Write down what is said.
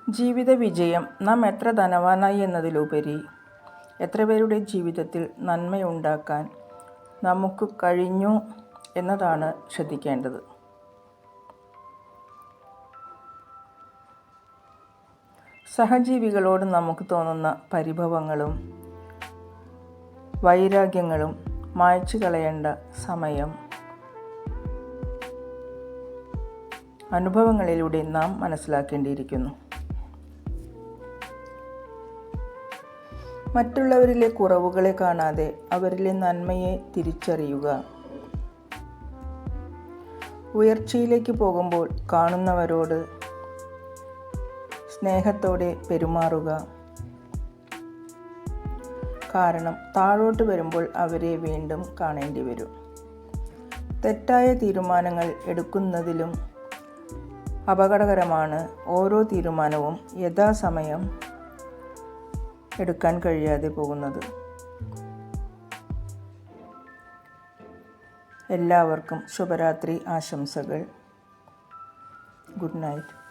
ജീവിത വിജയം നാം എത്ര ധനവാനായി എന്നതിലുപരി എത്ര പേരുടെ ജീവിതത്തിൽ നന്മയുണ്ടാക്കാൻ നമുക്ക് കഴിഞ്ഞു എന്നതാണ് ശ്രദ്ധിക്കേണ്ടത്. സഹജീവികളോട് നമുക്ക് തോന്നുന്ന പരിഭവങ്ങളും വൈരാഗ്യങ്ങളും മായ്ച്ചു കളയേണ്ട സമയം അനുഭവങ്ങളിലൂടെ നാം മനസ്സിലാക്കേണ്ടിയിരിക്കുന്നു. മറ്റുള്ളവരിലെ കുറവുകളെ കാണാതെ അവരിലെ നന്മയെ തിരിച്ചറിയുക. ഉയർച്ചയിലേക്ക് പോകുമ്പോൾ കാണുന്നവരോട് സ്നേഹത്തോടെ പെരുമാറുക. കാരണം താഴോട്ട് വരുമ്പോൾ അവരെ വീണ്ടും കാണേണ്ടി വരും. തെറ്റായ തീരുമാനങ്ങൾ എടുക്കുന്നതിലും അപകടകരമാണ് ഓരോ തീരുമാനവും യഥാസമയം എടുക്കാൻ കഴിയാതെ പോകുന്നത്. എല്ലാവർക്കും ശുഭരാത്രി ആശംസകൾ. Good night.